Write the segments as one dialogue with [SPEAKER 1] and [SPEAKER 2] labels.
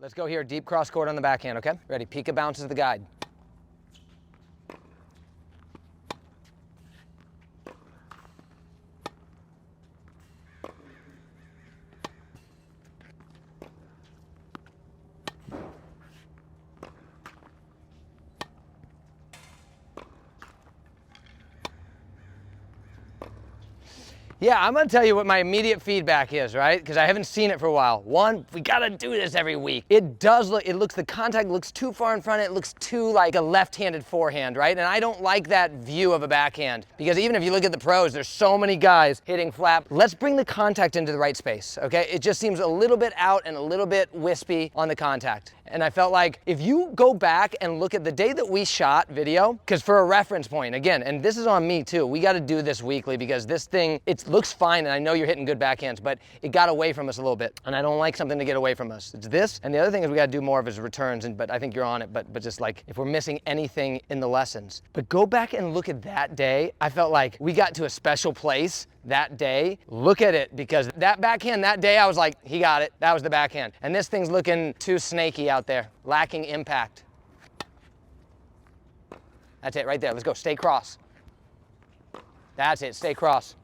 [SPEAKER 1] Let's go here, deep cross court on the backhand, okay? Ready, Pika bounces the guide. Yeah, I'm gonna tell you what my immediate feedback is, right? Because I haven't seen it for a while. One, we gotta do this every week. It looks, the contact looks too far in front, it looks too like a left-handed forehand, right? And I don't like that view of a backhand, because even if you look at the pros, there's so many guys hitting flat. Let's bring the contact into the right space, okay? It just seems a little bit out and a little bit wispy on the contact. And I felt like if you go back and look at the day that we shot video, because for a reference point, again, and this is on me too, we gotta do this weekly because this thing, it looks fine and I know you're hitting good backhands, but it got away from us a little bit. And I don't like something to get away from us. It's this, and the other thing is we gotta do more of his returns, but I think you're on it, but just like if we're missing anything in the lessons. But go back and look at that day, I felt like we got to a special place that day. Look at it, because that backhand that day, I was like, he got it, that was the backhand. And this thing's looking too snaky out there, lacking impact. That's it right there, let's go, stay cross. That's it, stay cross.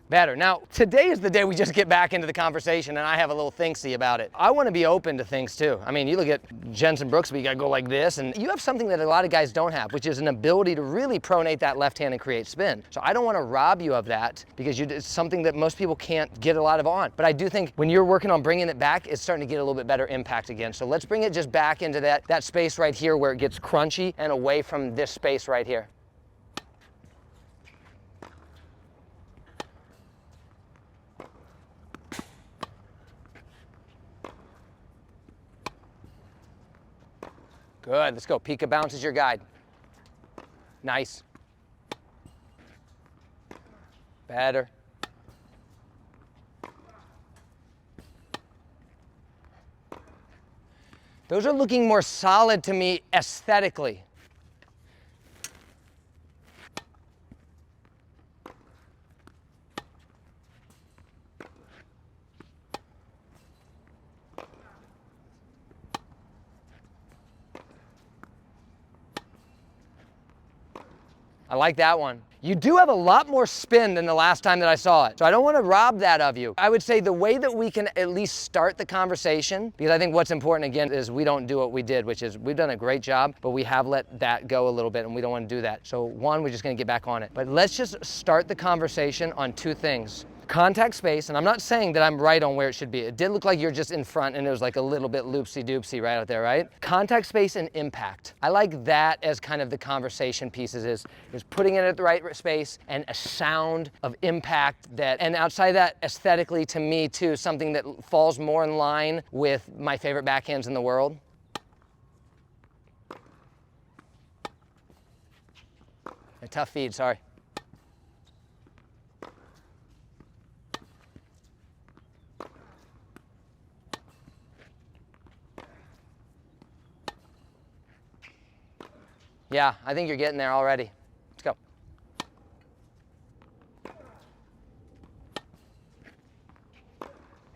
[SPEAKER 1] Better. Now, today is the day we just get back into the conversation and I have a little think-see about it. I want to be open to things too. I mean, you look at Jensen Brooksby, you got to go like this, and you have something that a lot of guys don't have, which is an ability to really pronate that left hand and create spin. So I don't want to rob you of that, because it's something that most people can't get a lot of on. But I do think when you're working on bringing it back, it's starting to get a little bit better impact again. So let's bring it just back into that space right here where it gets crunchy and away from this space right here. Good, let's go. Pika bounce is your guide. Nice. Better. Those are looking more solid to me aesthetically. I like that one. You do have a lot more spin than the last time that I saw it, so I don't want to rob that of you. I would say the way that we can at least start the conversation, because I think what's important again is we don't do what we did, which is we've done a great job, but we have let that go a little bit and we don't want to do that. So one, we're just going to get back on it. But let's just start the conversation on two things. Contact space, and I'm not saying that I'm right on where it should be. It did look like you're just in front and it was like a little bit loopsy-doopsy right out there, right? Contact space and impact. I like that as kind of the conversation pieces is putting it at the right space and a sound of impact that, and outside of that aesthetically to me too, something that falls more in line with my favorite backhands in the world. A tough feed, sorry. Yeah, I think you're getting there already. Let's go.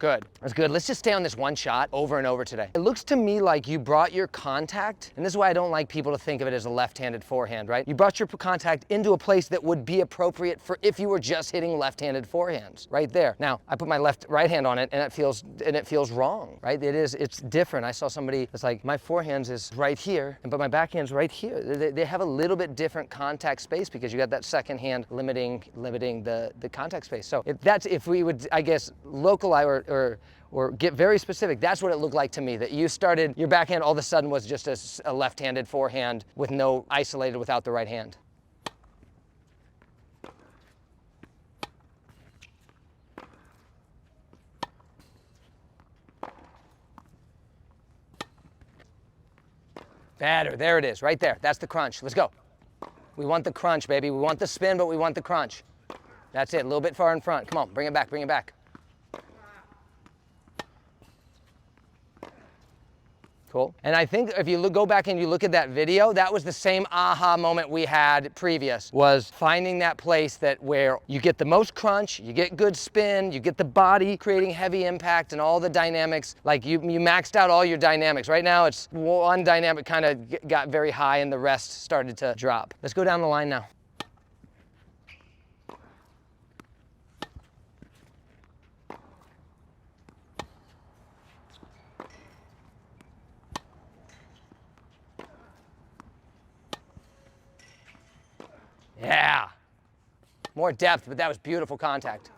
[SPEAKER 1] Good, that's good. Let's just stay on this one shot over and over today. It looks to me like you brought your contact, and this is why I don't like people to think of it as a left-handed forehand, right? You brought your contact into a place that would be appropriate for if you were just hitting left-handed forehands, right there. Now, I put my right hand on it and it feels wrong, right? It's different. I saw somebody that's like, my forehands is right here, but my backhand's right here. They have a little bit different contact space because you got that second hand limiting the contact space. So if we would, I guess, localize or get very specific, that's what it looked like to me, that you started, your backhand all of a sudden was just a left-handed forehand with no isolated without the right hand. Better, there it is, right there. That's the crunch, let's go. We want the crunch, baby. We want the spin, but we want the crunch. That's it, a little bit far in front. Come on, bring it back, bring it back. Cool. And I think if you go back and you look at that video, that was the same aha moment we had previous, was finding that place that where you get the most crunch, you get good spin, you get the body creating heavy impact and all the dynamics. Like you maxed out all your dynamics. Right now it's one dynamic kind of got very high and the rest started to drop. Let's go down the line now. Yeah, more depth, but that was beautiful contact.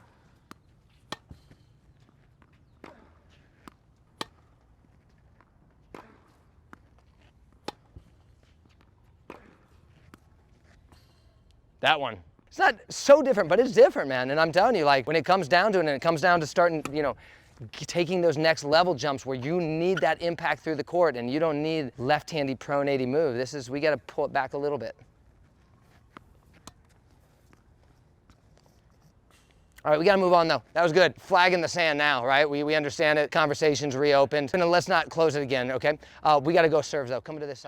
[SPEAKER 1] That one. It's not so different, but it's different, man. And I'm telling you, like, when it comes down to it, and it comes down to starting, you know, taking those next level jumps where you need that impact through the court and you don't need left-handy pronate move. We got to pull it back a little bit. All right, we gotta move on though. That was good. Flag in the sand now, right? We understand it. Conversation's reopened. And let's not close it again, okay? We gotta go serve though. Come to this side.